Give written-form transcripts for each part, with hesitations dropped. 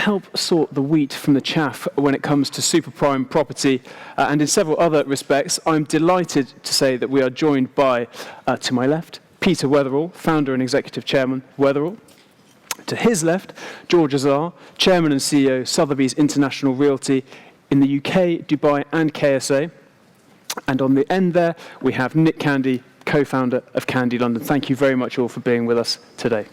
help sort the wheat from the chaff when it comes to super prime property and in several other respects, I'm delighted to say that we are joined by, to my left, Peter Wetherell, founder and executive chairman, Wetherell. To his left, George Azar, chairman and CEO, Sotheby's International Realty in the UK, Dubai and KSA. And on the end there, we have Nick Candy, co-founder of Candy London. Thank you very much all for being with us today.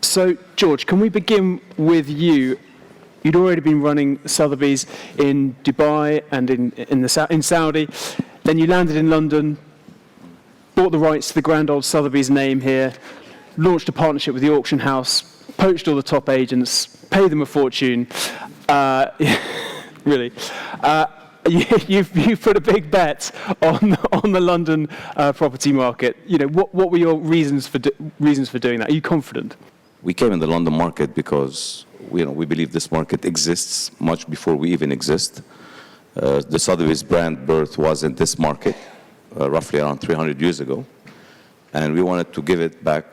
So, George, can we begin with you? You'd already been running Sotheby's in Dubai and in Saudi. Then you landed in London, bought the rights to the grand old Sotheby's name here, launched a partnership with the auction house, poached all the top agents, paid them a fortune. Really. You've put a big bet on the London property market. You know, what were your reasons for doing that? Are you confident? We came in the London market because we believe this market exists much before we even exist. The Sotheby's brand birth was in this market, roughly around 300 years ago, and we wanted to give it back,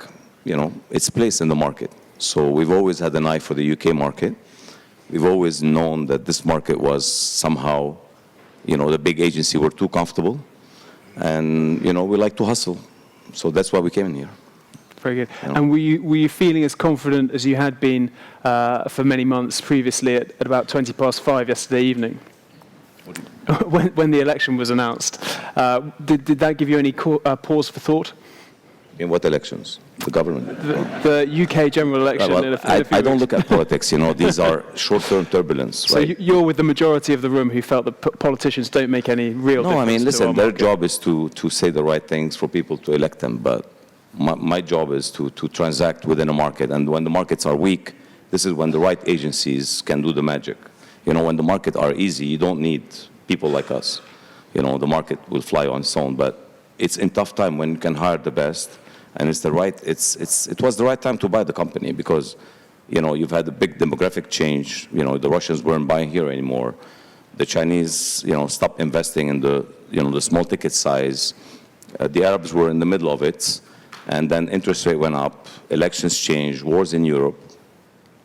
its place in the market. So we've always had an eye for the UK market. We've always known that this market was somehow, the big agency were too comfortable, and we like to hustle. So that's why we came in here. Very good. And were you feeling as confident as you had been for many months previously at about 5:20 yesterday evening? When the election was announced, did that give you any pause for thought? In what elections? The government? The UK general election. I don't look at politics, these are short-term turbulence, right? So you're with the majority of the room who felt that politicians don't make any real difference. No, I mean, listen, their job is to say the right things for people to elect them, but my job is to transact within a market, and when the markets are weak, this is when the right agencies can do the magic. When the markets are easy, you don't need people like us. The market will fly on its own, but it's in tough time when you can hire the best. And it was the right time to buy the company because, you've had a big demographic change. The Russians weren't buying here anymore. The Chinese, stopped investing in the small ticket size. The Arabs were in the middle of it, and then interest rate went up. Elections changed. Wars in Europe.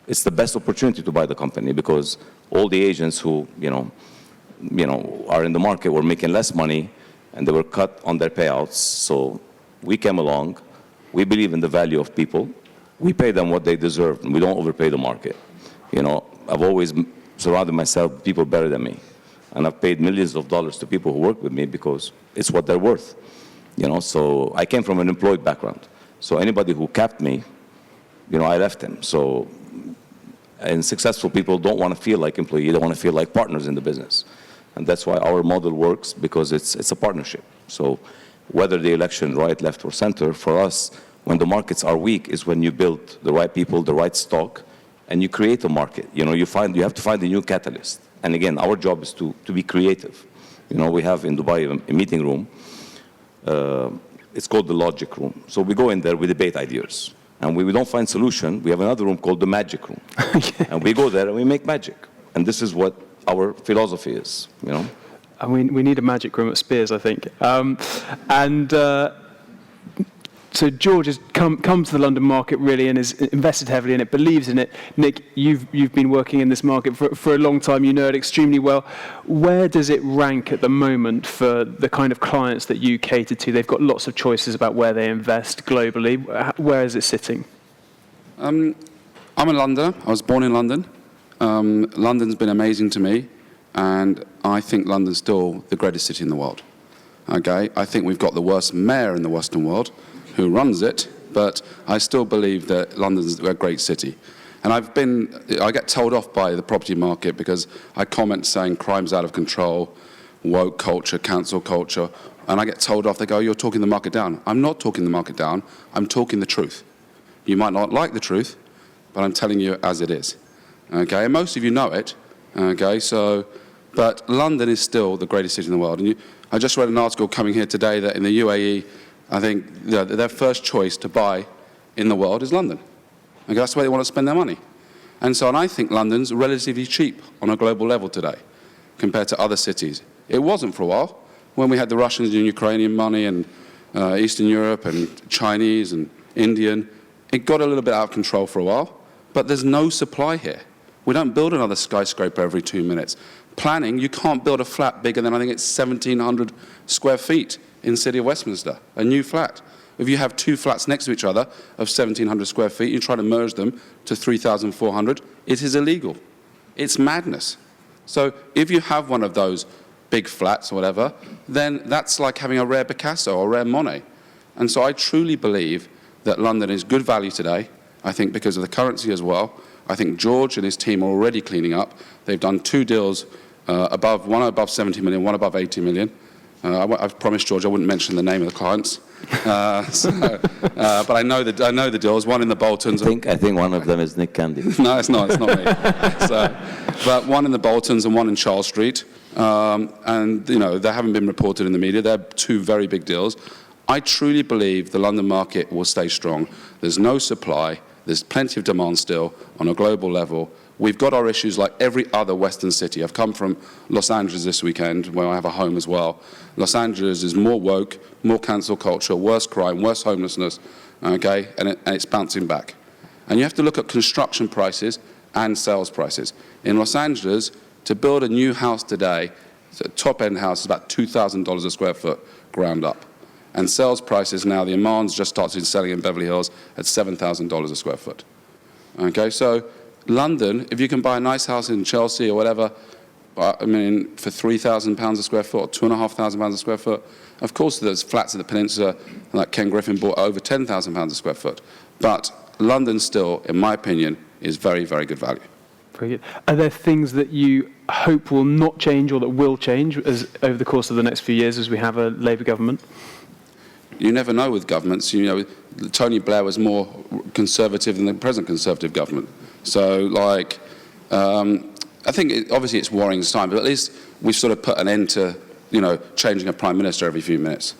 It's the best opportunity to buy the company because all the agents who, are in the market were making less money, and they were cut on their payouts. So we came along. We believe in the value of people. We pay them what they deserve, and we don't overpay the market. I've always surrounded myself with people better than me, and I've paid millions of dollars to people who work with me because it's what they're worth. So I came from an employed background. So anybody who capped me, I left him. So, and successful people don't want to feel like employees. They want to feel like partners in the business. And that's why our model works, because it's a partnership. So whether the election, right, left, or center, for us, when the markets are weak is when you build the right people, the right stock, and you create a market. You have to find a new catalyst. And again, our job is to be creative. We have in Dubai a meeting room. It's called the logic room. So we go in there, we debate ideas. And when we don't find solution, we have another room called the magic room. And we go there and we make magic. And this is what our philosophy is, And we need a magic room at Spears, I think. So George has come to the London market really and has invested heavily in it, believes in it. Nick, you've been working in this market for a long time. You know it extremely well. Where does it rank at the moment for the kind of clients that you cater to? They've got lots of choices about where they invest globally. Where is it sitting? I'm a Londoner. I was born in London. London's been amazing to me, and I think London's still the greatest city in the world. Okay, I think we've got the worst mayor in the Western world who runs it, but I still believe that London's a great city. And I get told off by the property market because I comment saying crime's out of control, woke culture, cancel culture, and I get told off. They go, "You're talking the market down." I'm not talking the market down. I'm talking the truth. You might not like the truth, but I'm telling you as it is. Okay, and most of you know it. Okay, but London is still the greatest city in the world. And I just read an article coming here today that in the UAE, I think their first choice to buy in the world is London. Okay, that's where they want to spend their money. And I think London's relatively cheap on a global level today compared to other cities. It wasn't for a while when we had the Russians and Ukrainian money and Eastern Europe and Chinese and Indian. it got a little bit out of control for a while, but there's no supply here. We don't build another skyscraper every 2 minutes. Planning, you can't build a flat bigger than, I think it's 1,700 square feet in the city of Westminster, a new flat. If you have 2 flats next to each other of 1,700 square feet, you try to merge them to 3,400, it is illegal. It's madness. So if you have one of those big flats or whatever, then that's like having a rare Picasso or a rare Monet. And so I truly believe that London is good value today, I think because of the currency as well. I think George and his team are already cleaning up. They've done 2 deals, one above 70 million, one above 80 million. I've promised George I wouldn't mention the name of the clients. But I know the deals, one in the Boltons. I think one of them is Nick Candy. No, it's not me. But one in the Boltons and one in Charles Street. And, you know, they haven't been reported in the media. They're 2 very big deals. I truly believe the London market will stay strong. There's no supply. There's plenty of demand still on a global level. We've got our issues like every other Western city. I've come from Los Angeles this weekend, where I have a home as well. Los Angeles is more woke, more cancel culture, worse crime, worse homelessness, okay, and it's bouncing back. And you have to look at construction prices and sales prices. In Los Angeles, to build a new house today, a top-end house is about $2,000 a square foot, ground up. And sales prices now, the Aman's just started selling in Beverly Hills at $7,000 a square foot. Okay, so London, if you can buy a nice house in Chelsea or whatever, I mean, for £3,000 a square foot or £2,500 a square foot, of course there's flats at the peninsula like Ken Griffin bought over £10,000 a square foot. But London still, in my opinion, is very, very good value. Very good. Are there things that you hope will not change or that will change over the course of the next few years as we have a Labour government? You never know with governments. You know, Tony Blair was more conservative than the present Conservative government. So, like, I think obviously it's worrying time, but at least we've sort of put an end to, you know, changing a prime minister every few minutes.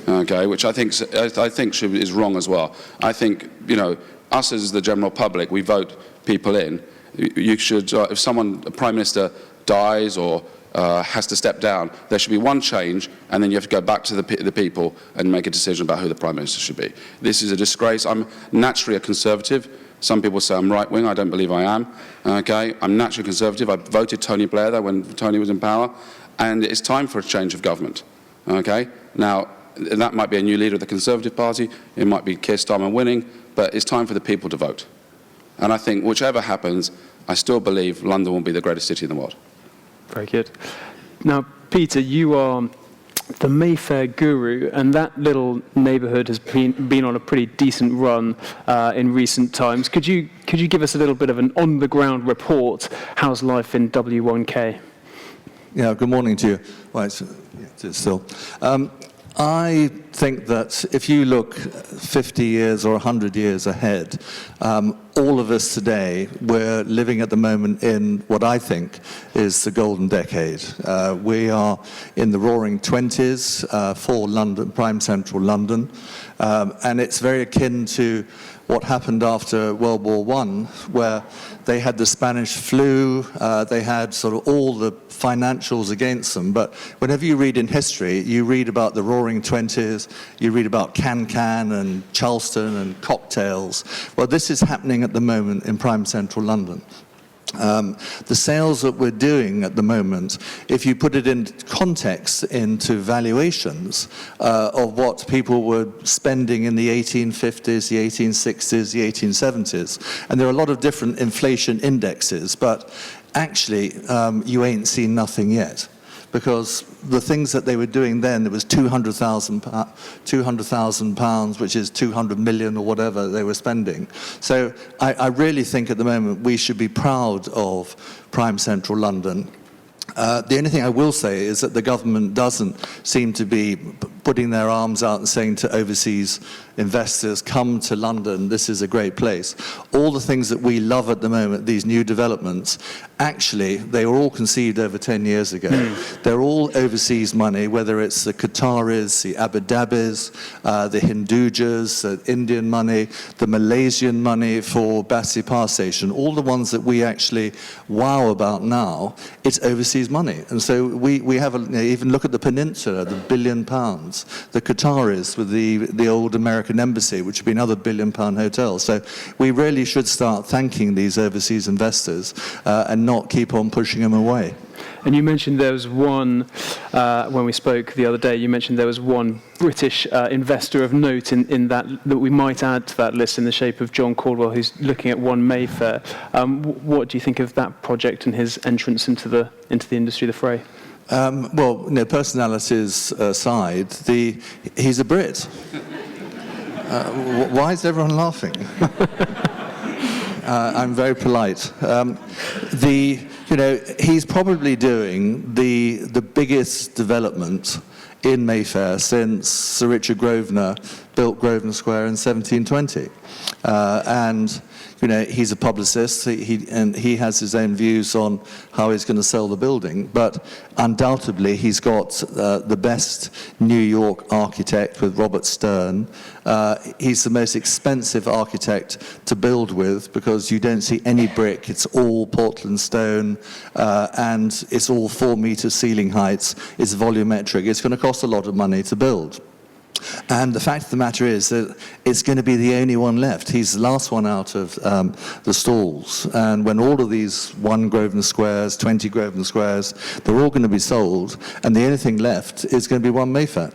Okay, which I think is wrong as well. I think, you know, us as the general public, we vote people in. You should, if a prime minister dies or has to step down, there should be one change, and then you have to go back to the people and make a decision about who the Prime Minister should be. This is a disgrace. I'm naturally a Conservative. Some people say I'm right-wing. I don't believe I am. Okay, I'm naturally Conservative. I voted Tony Blair there when Tony was in power, and it's time for a change of government. Okay, now that might be a new leader of the Conservative Party. It might be Keir Starmer winning, but it's time for the people to vote. And I think whichever happens, I still believe London will be the greatest city in the world. Very good. Now, Peter, you are the Mayfair guru, and that little neighbourhood has been on a pretty decent run in recent times. Could you give us a little bit of an on-the-ground report? How's life in W1K? Yeah, good morning to you. Well, it's still. I think that if you look 50 years or 100 years ahead, all of us today, we're living at the moment in what I think is the golden decade. We are in the roaring 20s for London, prime central London, and it's very akin to what happened after World War I, where they had the Spanish flu, they had sort of all the financials against them. But whenever you read in history, you read about the Roaring Twenties, you read about Can-Can and Charleston and cocktails. Well, this is happening at the moment in prime central London. The sales that we're doing at the moment, if you put it in context into valuations of what people were spending in the 1850s, the 1860s, the 1870s, and there are a lot of different inflation indexes, but actually you ain't seen nothing yet. Because the things that they were doing then, there was £200,000, which is 200 million or whatever they were spending. So I really think at the moment we should be proud of prime central London. The only thing I will say is that the government doesn't seem to be putting their arms out and saying to overseas investors, come to London, this is a great place. All the things that we love at the moment, these new developments, actually, they were all conceived over 10 years ago. They're all overseas money, whether it's the Qataris, the Abu Dhabis, the Hindujas, the Indian money, the Malaysian money for Battersea Power Station, all the ones that we actually wow about now, it's overseas money. And so we have, even look at the peninsula, the £1 billion. pounds. The Qataris with the old American embassy, which would be another £1 billion hotel. So we really should start thanking these overseas investors and not keep on pushing them away. And you mentioned there was one, when we spoke the other day, you mentioned there was one British investor of note in that we might add to that list in the shape of John Caldwell, who's looking at One Mayfair. What do you think of that project and his entrance into the industry, the fray? Well, personalities aside, he's a Brit. Why is everyone laughing? I'm very polite. He's probably doing the biggest development in Mayfair since Sir Richard Grosvenor built Grosvenor Square in 1720. He's a publicist, and he has his own views on how he's going to sell the building, but undoubtedly he's got the best New York architect with Robert Stern. He's the most expensive architect to build with because you don't see any brick, it's all Portland stone, and it's all 4-meter ceiling heights, it's volumetric, it's going to cost a lot of money to build. And the fact of the matter is that it's going to be the only one left. He's the last one out of the stalls. And when all of these 1 Grosvenor Squares, 20 Grosvenor Squares, they're all going to be sold, and the only thing left is going to be One Mayfair.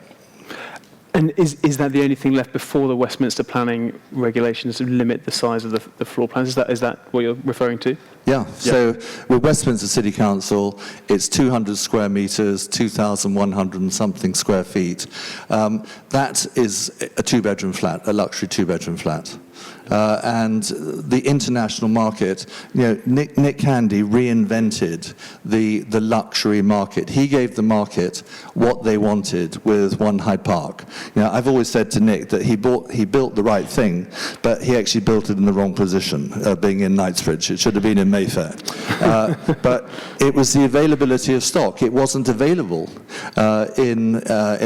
And is that the only thing left before the Westminster planning regulations limit the size of the floor plans? Is that what you're referring to? Yeah. So with Westminster City Council, it's 200 square metres, 2,100 and something square feet. That is a 2-bedroom flat, a luxury 2-bedroom flat. And the international market, Nick Candy reinvented the luxury market. He gave the market what they wanted with One Hyde Park. I've always said to Nick that he built the right thing, but he actually built it in the wrong position, being in Knightsbridge. It should have been in Mayfair. But it was the availability of stock. It wasn't available in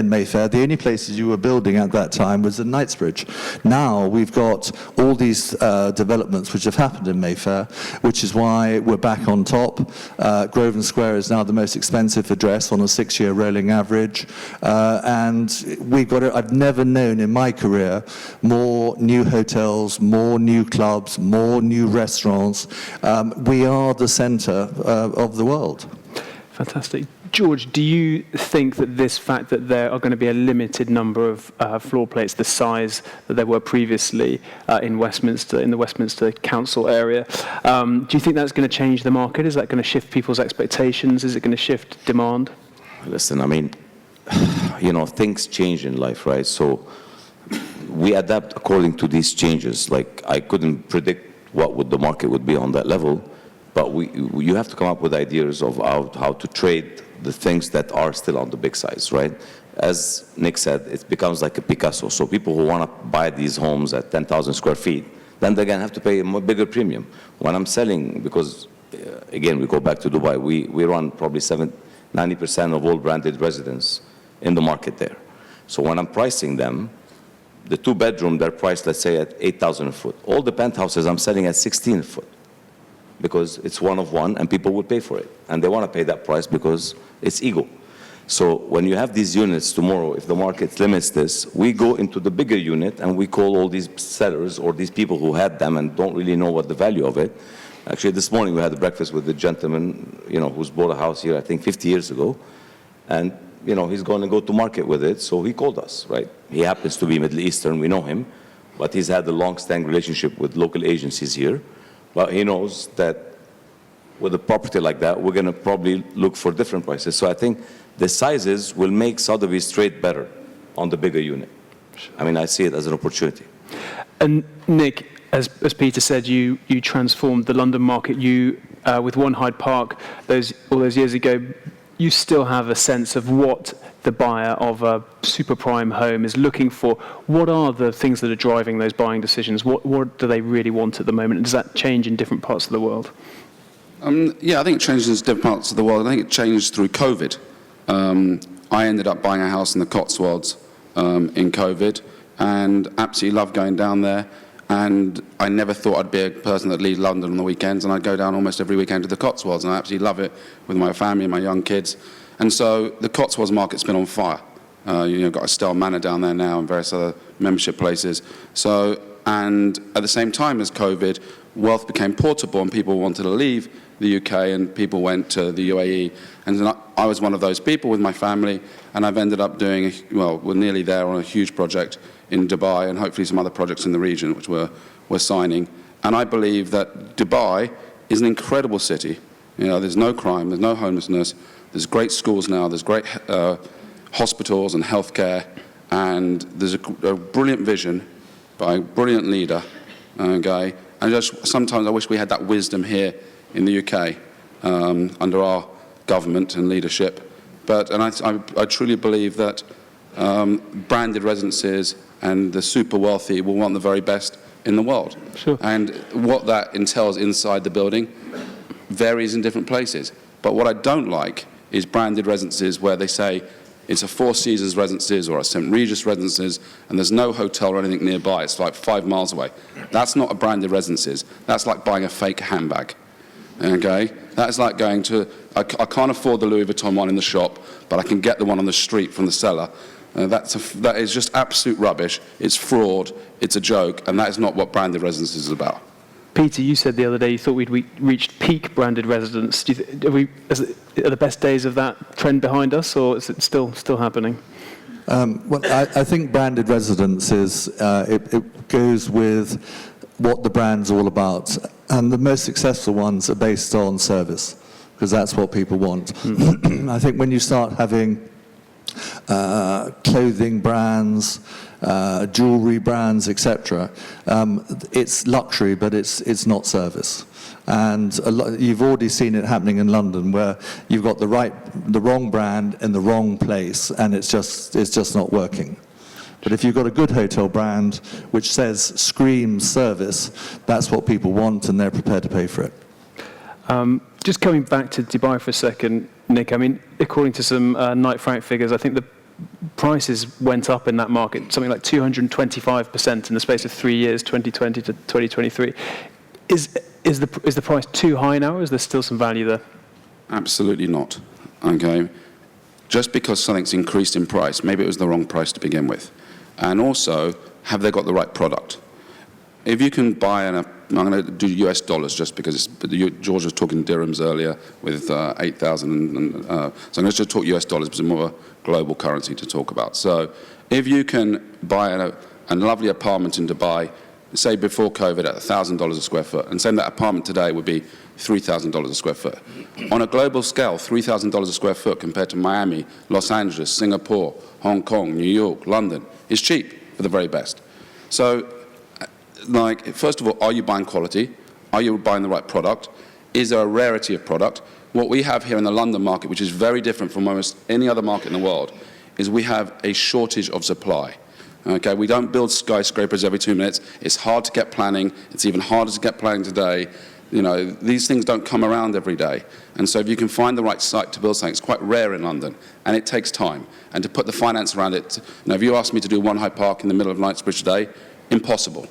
Mayfair. The only places you were building at that time was in Knightsbridge. Now we've got all these developments which have happened in Mayfair, which is why we're back on top. Grosvenor Square is now the most expensive address on a 6-year rolling average. And we've got it. I've never known in my career more new hotels, more new clubs, more new restaurants. We are the centre of the world. Fantastic. George, do you think that this fact that there are going to be a limited number of floor plates, the size that there were previously in Westminster, in the Westminster Council area, do you think that's going to change the market? Is that going to shift people's expectations? Is it going to shift demand? Listen, things change in life, right? So we adapt according to these changes. Like, I couldn't predict what the market would be on that level, but you have to come up with ideas of how to trade the things that are still on the big size, right? As Nick said, it becomes like a Picasso. So people who want to buy these homes at 10,000 square feet, then they're going to have to pay a bigger premium. When I'm selling, because again, we go back to Dubai, we run probably 90% of all branded residents in the market there. So when I'm pricing them, the 2-bedroom, they're priced, let's say, at 8,000 a foot. All the penthouses I'm selling at 16 a foot, because it's one of one and people will pay for it. And they want to pay that price because it's ego. So when you have these units tomorrow, if the market limits this, we go into the bigger unit and we call all these sellers or these people who had them and don't really know what the value of it. Actually, this morning we had a breakfast with the gentleman, who's bought a house here, I think 50 years ago. And, he's going to go to market with it. So he called us, right? He happens to be Middle Eastern, we know him, but he's had a long-standing relationship with local agencies here. But he knows that with a property like that, we're going to probably look for different prices. So I think the sizes will make Sotheby's trade better on the bigger unit. I see it as an opportunity. And Nick, as Peter said, you transformed the London market. You, with One Hyde Park, all those years ago, you still have a sense of what the buyer of a super prime home is looking for. What are the things that are driving those buying decisions? What do they really want at the moment? And does that change in different parts of the world? Yeah, I think it changes in different parts of the world. I think it changed through COVID. I ended up buying a house in the Cotswolds in COVID and absolutely loved going down there. And I never thought I'd be a person that leaves London on the weekends, and I'd go down almost every weekend to the Cotswolds, and I absolutely love it with my family and my young kids. And so the Cotswolds market's been on fire. Got Estelle Manor down there now and various other membership places. So, and at the same time as COVID, wealth became portable and people wanted to leave the UK and people went to the UAE. And I was one of those people with my family, and I've ended up doing, we're nearly there on a huge project in Dubai and hopefully some other projects in the region which we're signing. And I believe that Dubai is an incredible city. There's no crime, there's no homelessness, there's great schools now, there's great hospitals and healthcare, and there's a brilliant vision by a brilliant leader, guy. And sometimes I wish we had that wisdom here in the UK under our government and leadership. And I truly believe that branded residences and the super wealthy will want the very best in the world. Sure. And what that entails inside the building varies in different places. But what I don't like is branded residences where they say it's a Four Seasons residences or a St. Regis residences and there's no hotel or anything nearby. It's like 5 miles away. That's not a branded residences. That's like buying a fake handbag. Okay? That's like going to, I can't afford the Louis Vuitton one in the shop, but I can get the one on the street from the seller. That is just absolute rubbish. It's fraud. It's a joke. And that is not what branded residences is about. Peter, you said the other day you thought we'd reached peak branded residence. Are the best days of that trend behind us, or is it still happening? I think branded residence it goes with what the brand's all about. And the most successful ones are based on service, because that's what people want. I think when you start having clothing brands, jewelry brands, etc. It's luxury, but it's not service. And you've already seen it happening in London, where you've got the wrong brand in the wrong place, and it's just not working. But if you've got a good hotel brand which screams service, that's what people want, and they're prepared to pay for it. Just coming back to Dubai for a second, Nick, I mean, according to some Knight Frank figures, I think the prices went up in that market, something like 225% in the space of 3 years, 2020 to 2023. Is the price too high now, or is there still some value there? Absolutely not. Okay? Just because something's increased in price, maybe it was the wrong price to begin with. And also, have they got the right product? If you can buy I'm going to do US dollars just because George was talking dirhams earlier with 8,000. So I'm going to just talk US dollars because it's more of a global currency to talk about. So if you can buy a lovely apartment in Dubai, say before COVID at $1,000 a square foot, and say that apartment today would be $3,000 a square foot. On a global scale, $3,000 a square foot compared to Miami, Los Angeles, Singapore, Hong Kong, New York, London is cheap for the very best. So, first of all, are you buying quality? Are you buying the right product? Is there a rarity of product? What we have here in the London market, which is very different from almost any other market in the world, is we have a shortage of supply. Okay, we don't build skyscrapers every 2 minutes. It's hard to get planning. It's even harder to get planning today. These things don't come around every day. And so if you can find the right site to build something, it's quite rare in London, and it takes time. And to put the finance around it, if you asked me to do One Hyde Park in the middle of Knightsbridge today, impossible.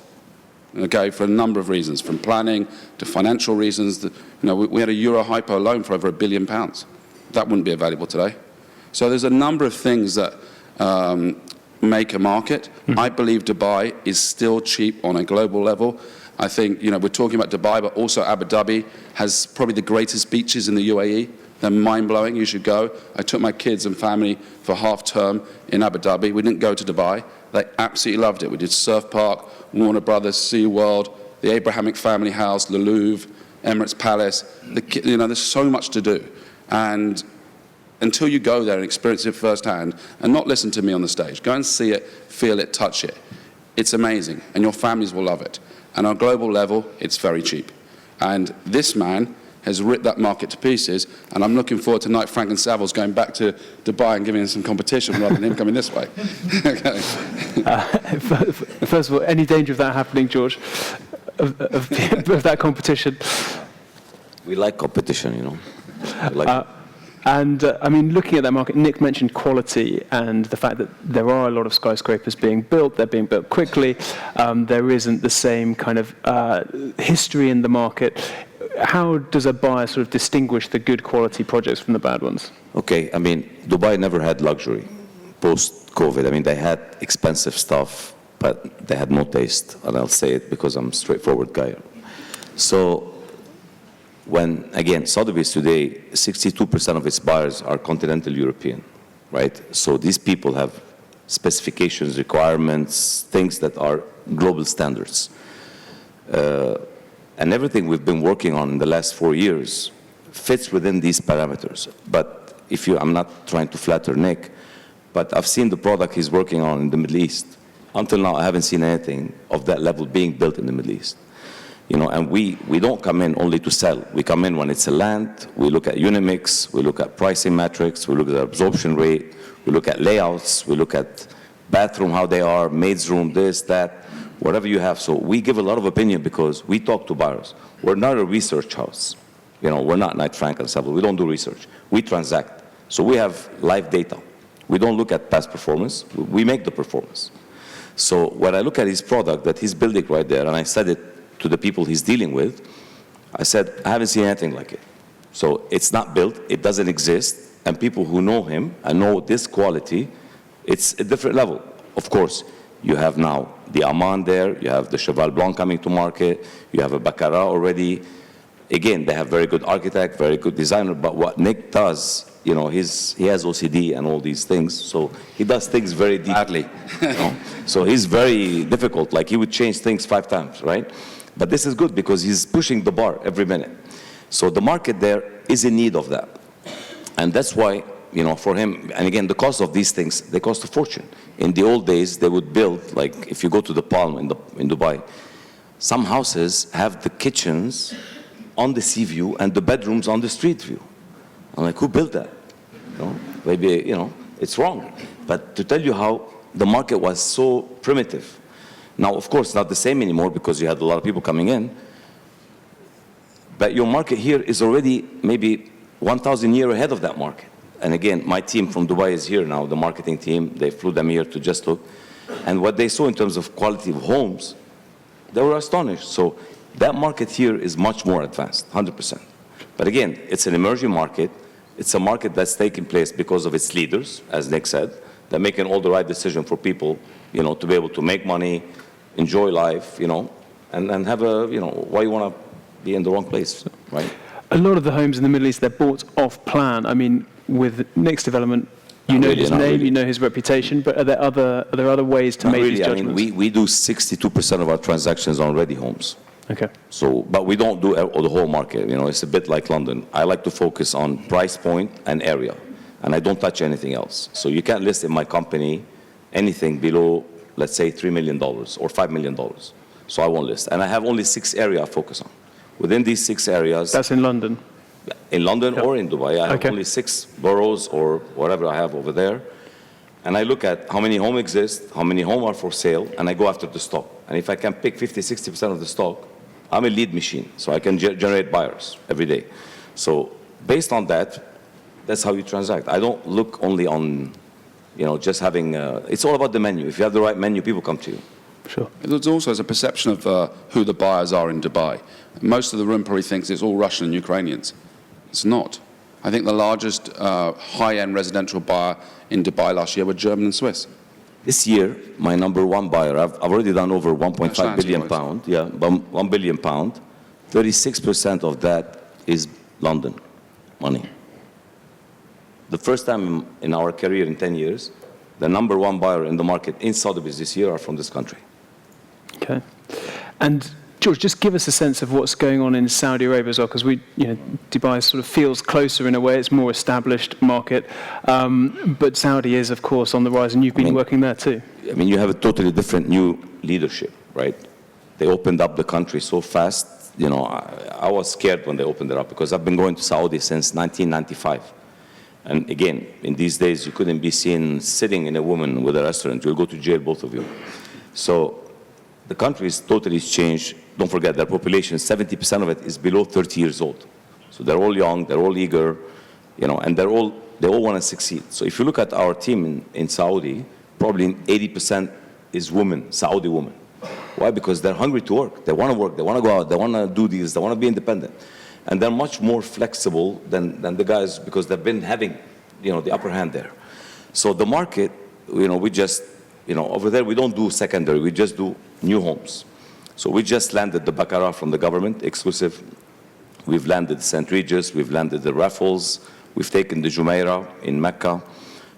Okay, for a number of reasons, from planning to financial reasons. We had a Euro Hypo loan for over £1 billion. That wouldn't be available today. So there's a number of things that make a market. I believe Dubai is still cheap on a global level. I think, we're talking about Dubai, but also Abu Dhabi has probably the greatest beaches in the UAE. They're mind-blowing. You should go. I took my kids and family for half term in Abu Dhabi. We didn't go to Dubai. They absolutely loved it. We did Surf Park, Warner Brothers, SeaWorld, the Abrahamic Family House, the Louvre, Emirates Palace. There's so much to do. And until you go there and experience it firsthand, and not listen to me on the stage, go and see it, feel it, touch it. It's amazing, and your families will love it. And on a global level, it's very cheap. And this man has ripped that market to pieces, and I'm looking forward to Knight Frank and Savills going back to Dubai and giving him some competition rather than him coming this way. Okay. First of all, any danger of that happening, George, of that competition? We like competition, Looking at that market, Nick mentioned quality and the fact that there are a lot of skyscrapers being built. They're being built quickly. There isn't the same kind of history in the market. How does a buyer sort of distinguish the good quality projects from the bad ones? Okay, Dubai never had luxury. post-COVID. I mean, they had expensive stuff, but they had no taste. And I'll say it because I'm a straightforward guy. So when, again, Sotheby's today, 62% of its buyers are continental European, right? So these people have specifications, requirements, things that are global standards. And everything we've been working on in the last 4 years fits within these parameters. But I'm not trying to flatter Nick, but I've seen the product he's working on in the Middle East. Until now, I haven't seen anything of that level being built in the Middle East. And we don't come in only to sell. We come in when it's a land, we look at unit mix, we look at pricing metrics, we look at absorption rate, we look at layouts, we look at bathroom, how they are, maid's room, this, that, whatever you have. So we give a lot of opinion because we talk to buyers. We're not a research house. We're not Knight Frank and Savoy. We don't do research. We transact. So we have live data. We don't look at past performance. We make the performance. So when I look at his product that he's building right there, and I said it to the people he's dealing with, I said, I haven't seen anything like it. So it's not built, it doesn't exist, and people who know him and know this quality, it's a different level. Of course, you have now the Aman there, you have the Cheval Blanc coming to market, you have a Baccarat already. Again, they have very good architect, very good designer, but what Nick does, he has OCD and all these things, so he does things very deeply. So he's very difficult, like he would change things 5 times, right? But this is good because he's pushing the bar every minute. So the market there is in need of that. And that's why, for him, and again, the cost of these things, they cost a fortune. In the old days, they would build, like if you go to the Palm in Dubai, some houses have the kitchens on the sea view and the bedrooms on the street view. I'm like, who built that? Maybe, it's wrong. But to tell you how the market was so primitive. Now, of course, not the same anymore because you had a lot of people coming in. But your market here is already maybe 1,000 years ahead of that market. And again, my team from Dubai is here now, the marketing team. They flew them here to just look. And what they saw in terms of quality of homes, they were astonished. So that market here is much more advanced, 100%. But again, it's an emerging market. It's a market that's taking place because of its leaders, as Nick said. They're making all the right decisions for people, to be able to make money, enjoy life, and have why you want to be in the wrong place, right? A lot of the homes in the Middle East, they're bought off plan. I mean, with Nick's development, you know his name, you know his reputation, but are there other ways to make these judgments? I mean, we do 62% of our transactions on ready homes. Okay. So, but we don't do the whole market. It's a bit like London. I like to focus on price point and area, and I don't touch anything else. So you can't list in my company anything below, let's say, $3 million or $5 million. So I won't list. And I have only 6 areas I focus on. Within these 6 areas... That's in London? In London or in Dubai. I have Okay. only 6 boroughs or whatever I have over there. And I look at how many homes exist, how many homes are for sale, and I go after the stock. And if I can pick 50, 60% of the stock, I'm a lead machine, so I can generate buyers every day. So based on that, that's how you transact. I don't look only on, just having, it's all about the menu. If you have the right menu, people come to you. Sure. There's also a perception of who the buyers are in Dubai. Most of the room probably thinks it's all Russian and Ukrainians. It's not. I think the largest high-end residential buyer in Dubai last year were German and Swiss. This year, my number 1 buyer, I've already done over 1.5 billion pound. Yeah, 1 billion pound. 36% of that is London money. The first time in our career in 10 years, the number 1 buyer in the market in Sotheby's this year are from this country. Okay. And George, just give us a sense of what's going on in Saudi Arabia as well, because Dubai sort of feels closer in a way. It's more established market, but Saudi is, of course, on the rise, and you've been working there too. I mean, you have a totally different new leadership, right? They opened up the country so fast. I was scared when they opened it up because I've been going to Saudi since 1995. And again, in these days, you couldn't be seen sitting in a woman with a restaurant. You'll go to jail, both of you. So the country is totally changed. Don't forget, their population, 70% of it is below 30 years old. So they're all young, they're all eager, and they all want to succeed. So if you look at our team in Saudi, probably 80% is women, Saudi women. Why? Because they're hungry to work. They want to work, they want to go out, they want to do this, they want to be independent. And they're much more flexible than the guys because they've been having, the upper hand there. So the market we just, over there we don't do secondary, we just do new homes. So we just landed the Baccarat from the government, exclusive. We've landed St. Regis, we've landed the Raffles, we've taken the Jumeirah in Mecca.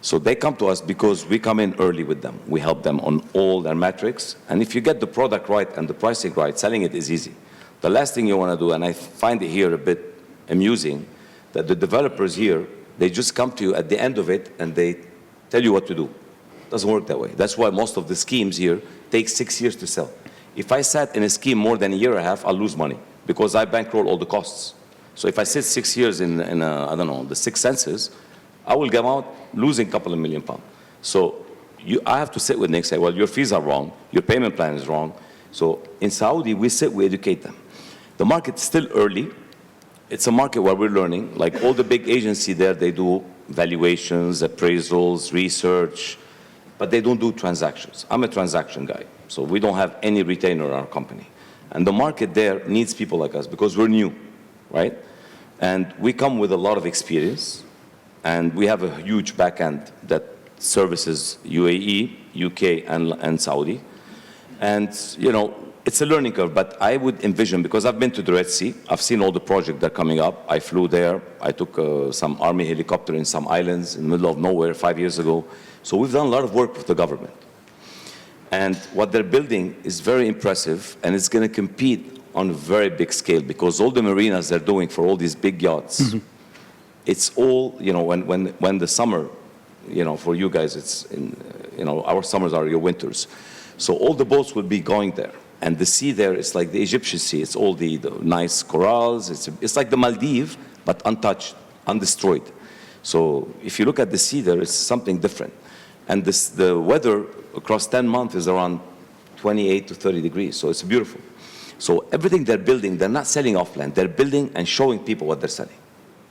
So they come to us because we come in early with them. We help them on all their metrics. And if you get the product right and the pricing right, selling it is easy. The last thing you want to do, and I find it here a bit amusing, that the developers here, they just come to you at the end of it and they tell you what to do. It doesn't work that way. That's why most of the schemes here take 6 years to sell. If I sat in a scheme more than a year and a half, I'll lose money because I bankroll all the costs. So if I sit 6 years in I don't know, the 6 senses, I will come out losing a couple of £1 million. So I have to sit with Nick and say, well, your fees are wrong, your payment plan is wrong. So in Saudi, we educate them. The market's still early. It's a market where we're learning. Like all the big agencies there, they do valuations, appraisals, research, but they don't do transactions. I'm a transaction guy, so we don't have any retainer in our company. And the market there needs people like us because we're new, right? And we come with a lot of experience. And we have a huge back end that services UAE, UK, and Saudi. And, it's a learning curve, but I would envision, because I've been to the Red Sea, I've seen all the projects that are coming up. I flew there. I took some army helicopter in some islands in the middle of nowhere 5 years ago. So we've done a lot of work with the government. And what they're building is very impressive, and it's going to compete on a very big scale because all the marinas they're doing for all these big yachts, it's all, when the summer, for you guys, it's in, our summers are your winters. So all the boats will be going there. And the sea there is like the Egyptian sea. It's all the nice corals. It's like the Maldives, but untouched, undestroyed. So if you look at the sea there, it's something different. And the weather across 10 months is around 28 to 30 degrees. So it's beautiful. So everything they're building, they're not selling off land. They're building and showing people what they're selling.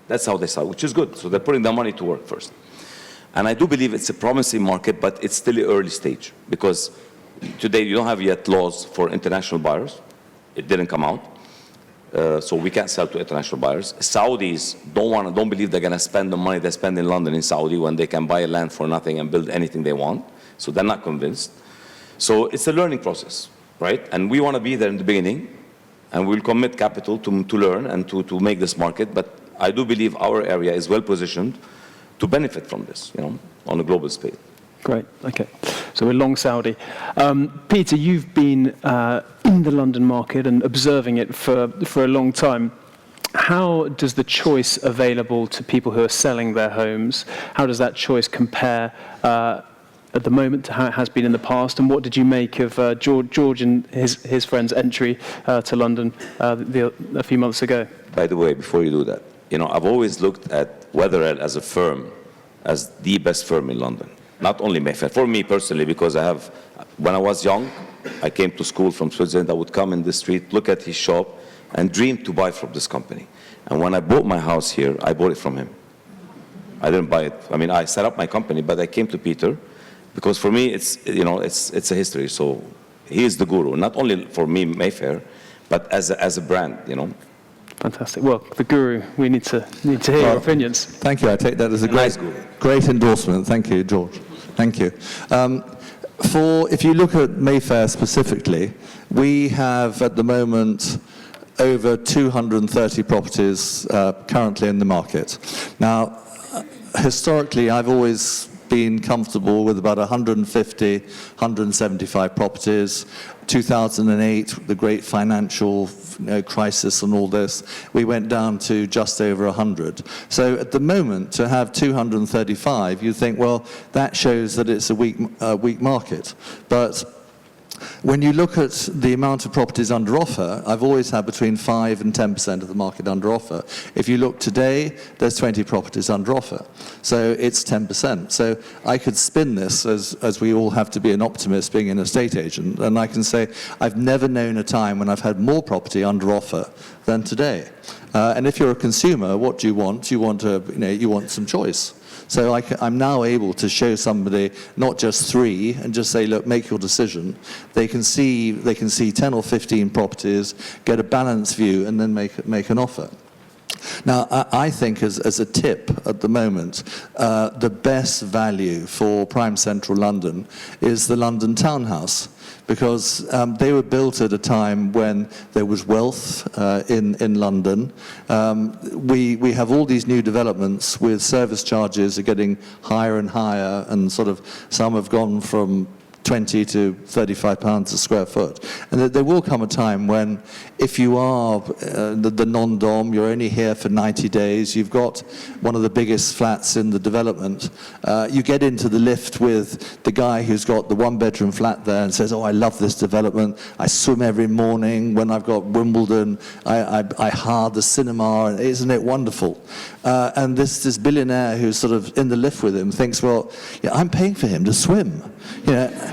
That's how they sell, which is good. So they're putting their money to work first. And I do believe it's a promising market, but it's still an early stage because today you don't have yet laws for international buyers. It didn't come out. So we can't sell to international buyers. Saudis don't believe they're going to spend the money they spend in London in Saudi when they can buy a land for nothing and build anything they want. So they're not convinced. So it's a learning process, right? And we want to be there in the beginning, and we'll commit capital to learn and to make this market. But I do believe our area is well positioned to benefit from this, on a global scale. Great. Okay. So we're long Saudi. Peter, you've been in the London market and observing it for a long time. How does the choice available to people who are selling their homes, how does that choice compare at the moment to how it has been in the past? And what did you make of George and his friend's entry to London a few months ago? By the way, before you do that, I've always looked at Wetherell as a firm, as the best firm in London. Not only Mayfair, for me personally, because when I was young, I came to school from Switzerland, I would come in the street, look at his shop, and dream to buy from this company. And when I bought my house here, I bought it from him. I didn't buy it. I mean, I set up my company, but I came to Peter, because for me, it's a history. So he is the guru, not only for me, Mayfair, but as a brand, Fantastic. Well, the guru, we need to hear your opinions. Thank you. I take that as a great endorsement. Thank you, George. Thank you. If you look at Mayfair specifically, we have at the moment over 230 properties currently in the market. Now, historically, I've always been comfortable with about 150, 175 properties. 2008, the great financial crisis and all this, we went down to just over 100. So at the moment, to have 235, you think, well, that shows that it's a weak market. But when you look at the amount of properties under offer, I've always had between 5 and 10% of the market under offer. If you look today, there's 20 properties under offer. So it's 10%. So I could spin this, as we all have to be an optimist being an estate agent, and I can say I've never known a time when I've had more property under offer than today. And if you're a consumer, what do you want? You want some choice. So I'm now able to show somebody not just 3 and just say, look, make your decision. They can see 10 or 15 properties, get a balanced view, and then make an offer. Now, I think as a tip at the moment, the best value for prime central London is the London Townhouse, because they were built at a time when there was wealth in London. We have all these new developments with service charges are getting higher and higher, and sort of some have gone from 20 to 35 pounds a square foot. And there will come a time when, if you are the non-dom, you're only here for 90 days, you've got one of the biggest flats in the development, you get into the lift with the guy who's got the one-bedroom flat there and says, oh, I love this development, I swim every morning, when I've got Wimbledon, I hard the cinema, and isn't it wonderful? And this billionaire who's sort of in the lift with him thinks, well, yeah, I'm paying for him to swim. You know,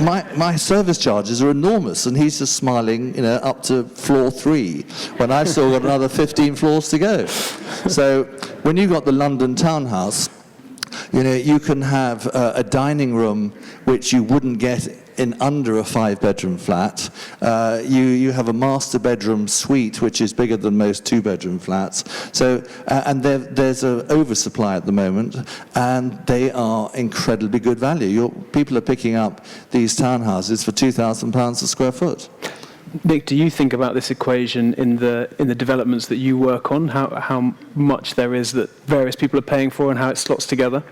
my service charges are enormous, and he's just smiling, you know, up to floor 3, when I've still got another 15 floors to go. So when you've got the London Townhouse, you know, you can have a dining room which you wouldn't get in under a 5-bedroom flat. You have a master bedroom suite which is bigger than most 2-bedroom flats. So, and there's an oversupply at the moment, and they are incredibly good value. People are picking up these townhouses for £2,000 a square foot. Nick, do you think about this equation in the developments that you work on? How much there is that various people are paying for, and how it slots together?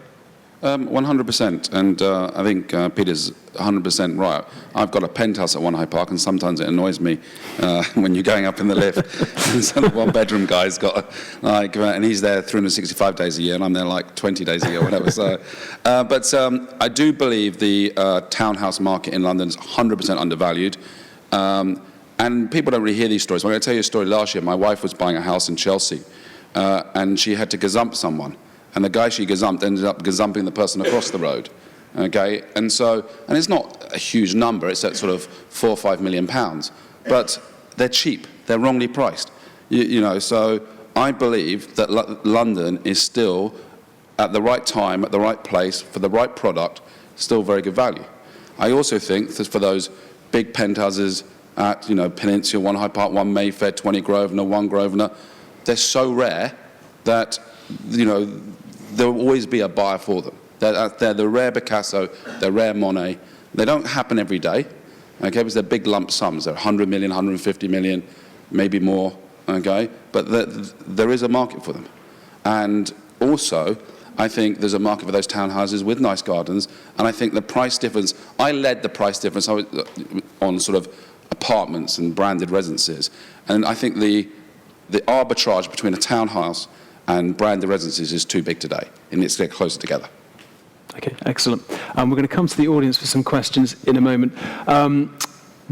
100%, and I think Peter's 100% right. I've got a penthouse at One High Park, and sometimes it annoys me when you're going up in the lift, and so the one-bedroom guy's got and he's there 365 days a year, and I'm there like 20 days a year, or whatever. So, but I do believe the townhouse market in London is 100% undervalued. And people don't really hear these stories. I'm going to tell you a story. Last year, my wife was buying a house in Chelsea, and she had to gazump someone. And the guy she gazumped ended up gazumping the person across the road. Okay, and it's not a huge number. It's at sort of £4 or £5 million, but they're cheap. They're wrongly priced. You know, so I believe that London is still at the right time, at the right place, for the right product, still very good value. I also think that for those big penthouses at, you know, Peninsula, One High Park, One Mayfair, 20 Grosvenor, One Grosvenor, they're so rare that, you know, there will always be a buyer for them. They're the rare Picasso, they're rare Monet. They don't happen every day, okay, because they're big lump sums. They're 100 million, 150 million, maybe more, okay? But there is a market for them. And also, I think there's a market for those townhouses with nice gardens, and I think the price difference, I led the price difference on sort of apartments and branded residences, and I think the arbitrage between a townhouse and branded residences is too big today. It needs to get closer together. Okay, excellent. We're going to come to the audience for some questions in a moment.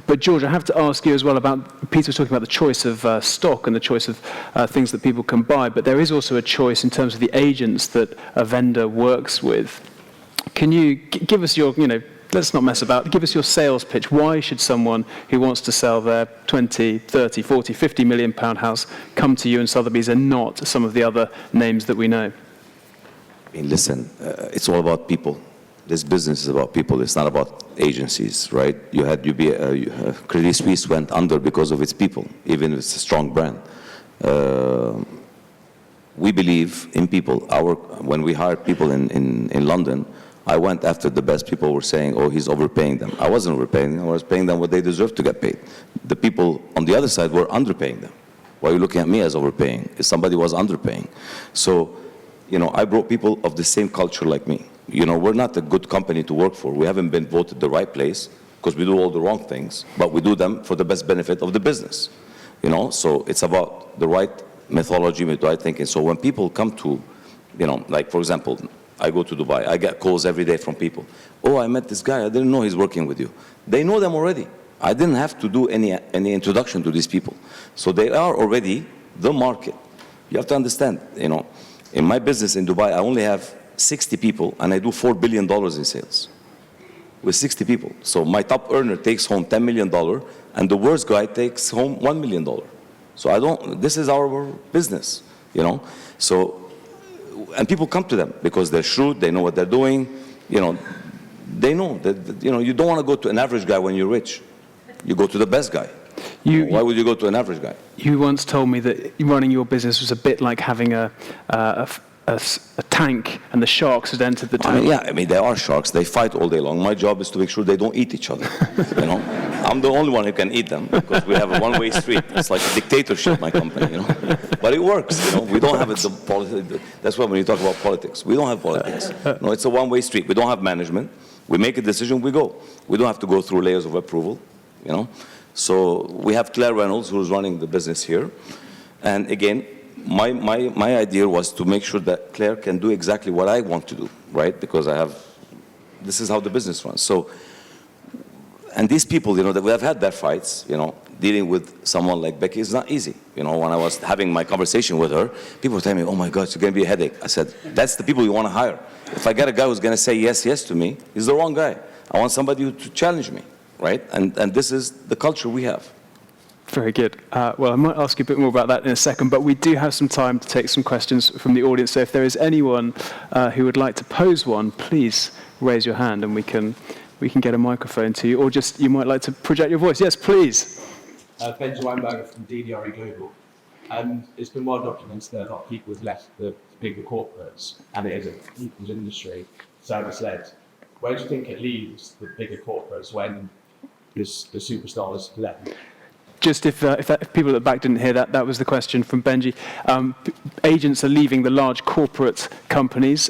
But George, I have to ask you as well about, Peter was talking about the choice of stock and the choice of things that people can buy, but there is also a choice in terms of the agents that a vendor works with. Can you give us your, you know, let's not mess about, give us your sales pitch. Why should someone who wants to sell their 20, 30, 40, 50 million pound house come to you and Sotheby's and not some of the other names that we know? I mean, listen, it's all about people. This business is about people. It's not about agencies, right? Credit Suisse went under because of its people, even if it's a strong brand. We believe in people. When we hired people in London, I went after the best. People were saying, oh, he's overpaying them. I wasn't overpaying them. I was paying them what they deserve to get paid. The people on the other side were underpaying them. Why are you looking at me as overpaying? If somebody was underpaying. So, you know, I brought people of the same culture like me. You know, we're not a good company to work for. We haven't been voted the right place because we do all the wrong things, but we do them for the best benefit of the business. You know, so it's about the right methodology, the right thinking. So when people come to, you know, like for example, I go to Dubai, I get calls every day from people. Oh, I met this guy, I didn't know he's working with you. They know them already. I didn't have to do any introduction to these people. So they are already the market. You have to understand, you know, in my business in Dubai, I only have 60 people, and I do $4 billion in sales with 60 people. So my top earner takes home $10 million, and the worst guy takes home $1 million. So this is our business, you know. So, and people come to them because they're shrewd, they know what they're doing, you know. They know that, you know, you don't want to go to an average guy when you're rich. You go to the best guy. Why would you go to an average guy? You once told me that running your business was a bit like having a tank and the sharks had entered the tank. I mean, there are sharks. They fight all day long. My job is to make sure they don't eat each other. You know, I'm the only one who can eat them because we have a one-way street. It's like a dictatorship, my company. You know, but it works. You know, we don't have that's why when you talk about politics, we don't have politics. No, it's a one-way street. We don't have management. We make a decision, we go. We don't have to go through layers of approval. You know, so we have Claire Reynolds who's running the business here, and again. My idea was to make sure that Claire can do exactly what I want to do, right? Because this is how the business runs. So, and these people, you know, that we have had their fights, you know, dealing with someone like Becky is not easy. You know, when I was having my conversation with her, people were telling me, oh my God, it's going to be a headache. I said, that's the people you want to hire. If I get a guy who's going to say yes, yes to me, he's the wrong guy. I want somebody to challenge me, right? And this is the culture we have. Very good. Well, I might ask you a bit more about that in a second, but we do have some time to take some questions from the audience. So if there is anyone who would like to pose one, please raise your hand and we can get a microphone to you, or just you might like to project your voice. Yes, please. Benjamin Weinberger from DDRE Global. It's been well documented that a lot of people have left the bigger corporates, and it is a people's industry, service-led. Where do you think it leaves the bigger corporates when the superstars left? Just if people at the back didn't hear that, that was the question from Benji. Agents are leaving the large corporate companies.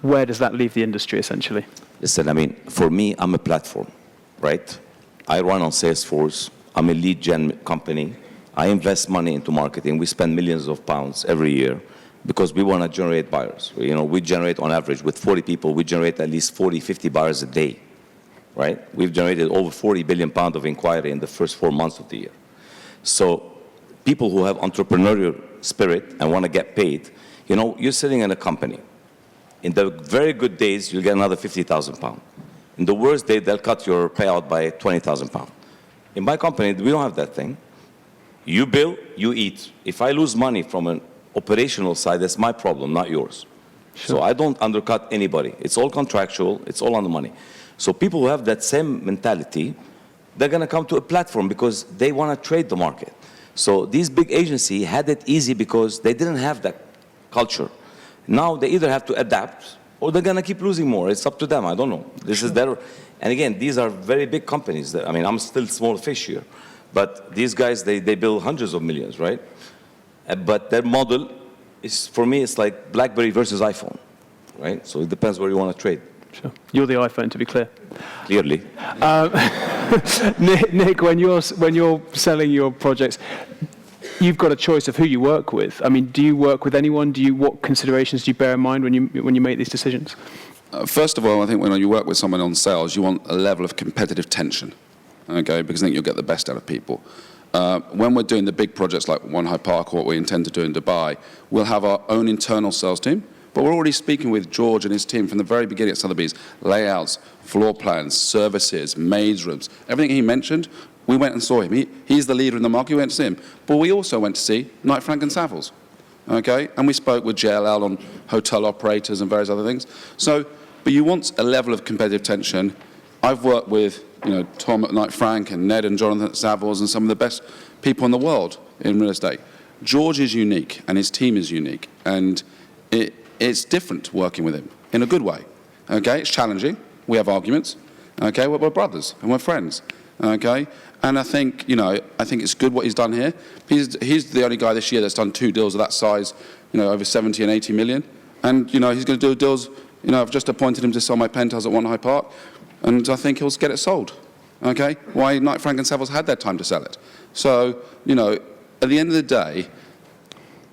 Where does that leave the industry, essentially? Listen, I mean, for me, I'm a platform, right? I run on Salesforce. I'm a lead gen company. I invest money into marketing. We spend millions of pounds every year because we want to generate buyers. You know, we generate on average, with 40 people, we generate at least 40, 50 buyers a day, right? We've generated over 40 billion pounds of inquiry in the first 4 months of the year. So people who have entrepreneurial spirit and want to get paid, you know, you're sitting in a company. In the very good days, you'll get another 50,000 pounds. In the worst day, they'll cut your payout by 20,000 pounds. In my company, we don't have that thing. You bill, you eat. If I lose money from an operational side, that's my problem, not yours. Sure. So I don't undercut anybody. It's all contractual. It's all on the money. So people who have that same mentality, they're going to come to a platform because they want to trade the market. So these big agencies had it easy because they didn't have that culture. Now they either have to adapt or they're going to keep losing more. It's up to them. I don't know. This is their... And again, these are very big companies. I mean, I'm still small fish here. But these guys, they build hundreds of millions, right? But their model is, for me, it's like BlackBerry versus iPhone, right? So it depends where you want to trade. Sure. You're the iPhone, to be clear. Clearly. Nick, when you're selling your projects, you've got a choice of who you work with. I mean, do you work with anyone? What considerations do you bear in mind when you make these decisions? First of all, I think when you work with someone on sales, you want a level of competitive tension, okay? Because I think you'll get the best out of people. When we're doing the big projects like One High Park or what we intend to do in Dubai, we'll have our own internal sales team. But we're already speaking with George and his team from the very beginning at Sotheby's. Layouts, floor plans, services, maids rooms, everything he mentioned, we went and saw him. He's the leader in the market, we went to see him. But we also went to see Knight Frank and Savills, okay? And we spoke with JLL on hotel operators and various other things. So, but you want a level of competitive tension. I've worked with, you know, Tom at Knight Frank and Ned and Jonathan at Savills and some of the best people in the world in real estate. George is unique and his team is unique. And it's different working with him in a good way, okay? It's challenging. We have arguments, okay? We're brothers and we're friends, okay? And I think, you know, I think it's good what he's done here. He's the only guy this year that's done 2 deals of that size, you know, over 70 and 80 million. And, you know, he's going to do deals, you know, I've just appointed him to sell my penthouse at One High Park, and I think he'll get it sold, okay? Why Knight Frank and Savills had their time to sell it. So, you know, at the end of the day,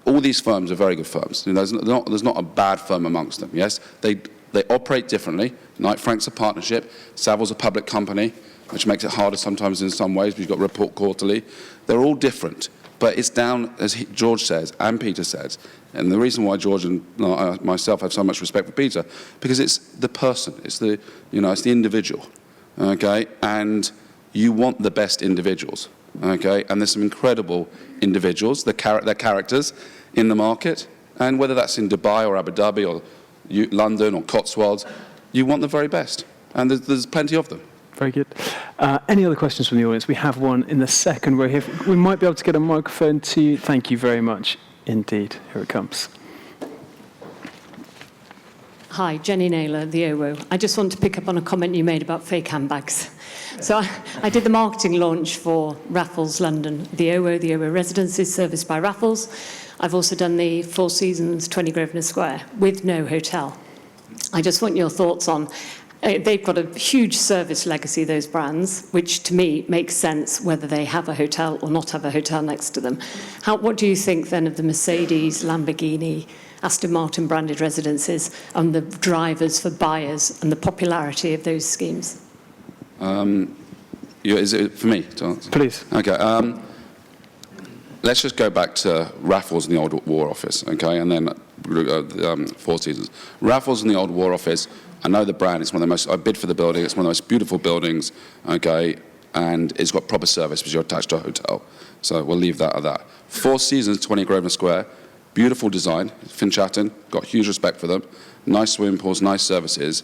all these firms are very good firms. You know, there's not a bad firm amongst them, yes? They operate differently. Knight Frank's a partnership. Savills a public company, which makes it harder sometimes in some ways, but you've got to report quarterly. They're all different. But it's down, as George says, and Peter says, and the reason why George and myself have so much respect for Peter, because it's the person, it's the, you know, it's the individual, okay? And you want the best individuals, okay? And there's some incredible individuals, their characters in the market, and whether that's in Dubai or Abu Dhabi or London or Cotswolds, you want the very best, and there's plenty of them. Very good. Any other questions from the audience? We have one in the second row here. We might be able to get a microphone to you. Thank you very much indeed. Here it comes. Hi, Jenny Naylor, the OWO. I just want to pick up on a comment you made about fake handbags. So I did the marketing launch for Raffles London, the OWO Residences serviced by Raffles. I've also done the Four Seasons 20 Grosvenor Square with no hotel. I just want your thoughts on, they've got a huge service legacy, those brands, which to me makes sense whether they have a hotel or not have a hotel next to them. What do you think then of the Mercedes, Lamborghini, Aston Martin branded residences and the drivers for buyers and the popularity of those schemes? Is it for me to answer? Please. Okay. Let's just go back to Raffles in the old War Office, okay, and then Four Seasons. Raffles in the old War Office, I know the brand. It's one of the most. I bid for the building. It's one of the most beautiful buildings, okay, and it's got proper service because you're attached to a hotel. So we'll leave that at that. Four Seasons, 20 Grosvenor Square, beautiful design. Finchatan, got huge respect for them. Nice swimming pools, nice services.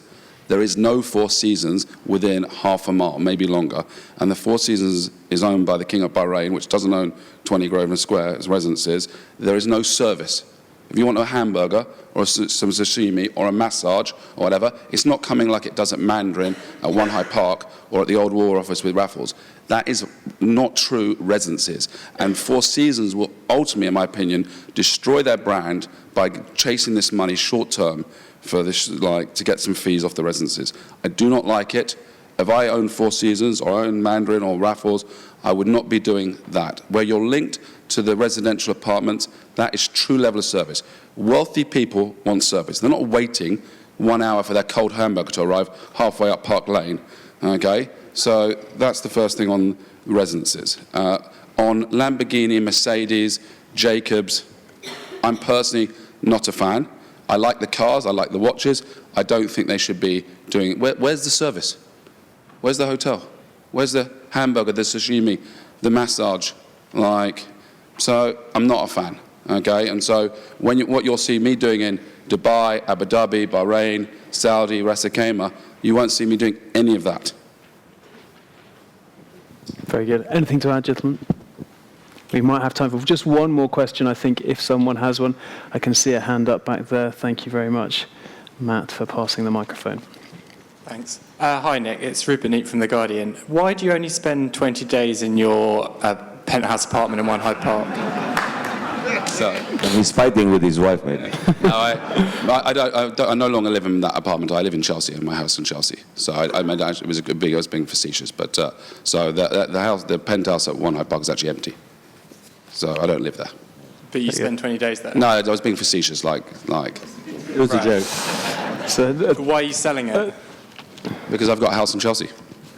There is no Four Seasons within half a mile, maybe longer. And the Four Seasons is owned by the King of Bahrain, which doesn't own 20 Grosvenor Square as residences. There is no service. If you want a hamburger or some sashimi or a massage or whatever, it's not coming like it does at Mandarin, at One High Park, or at the old War Office with Raffles. That is not true residences. And Four Seasons will ultimately, in my opinion, destroy their brand by chasing this money short term for this, to get some fees off the residences. I do not like it. If I own Four Seasons or own Mandarin or Raffles, I would not be doing that. Where you're linked to the residential apartments, that is true level of service. Wealthy people want service. They're not waiting 1 hour for their cold hamburger to arrive halfway up Park Lane, okay? So that's the first thing on residences. On Lamborghini, Mercedes, Jacobs, I'm personally not a fan. I like the cars, I like the watches. I don't think they should be doing it. Where's the service? Where's the hotel? Where's the hamburger, the sashimi, the massage? So I'm not a fan, okay? And so what you'll see me doing in Dubai, Abu Dhabi, Bahrain, Saudi, Ras Al Khaimah, you won't see me doing any of that. Very good. Anything to add, gentlemen? We might have time for just one more question, I think, if someone has one. I can see a hand up back there. Thank you very much, Matt, for passing the microphone. Thanks. Hi, Nick. It's Rupert Neat from The Guardian. Why do you only spend 20 days in your penthouse apartment in One High Park? So, He's fighting with his wife, maybe. no, I no longer live in that apartment. I live in Chelsea, in my house in Chelsea. So I was being facetious. But so the penthouse at One High Park is actually empty. So I don't live there. But you spend 20 days there? No, I was being facetious, like. It was a joke. So, Why are you selling it? Because I've got a house in Chelsea.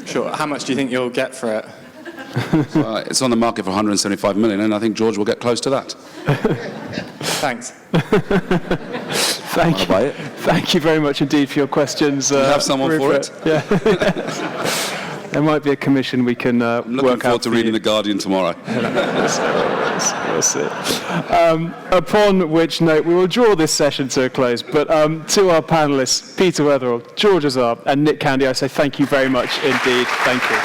Sure. How much do you think you'll get for it? It's on the market for 175 million, and I think George will get close to that. Thanks. Thank you. Buy it? Thank you very much indeed for your questions. Do you have someone Rupert. for it? Yeah. There might be a commission we can I'm looking work forward out to for reading you. The Guardian tomorrow. We'll see. Upon which note, we will draw this session to a close. But to our panelists, Peter Wetherell, George Azar, and Nick Candy, I say thank you very much indeed. Thank you.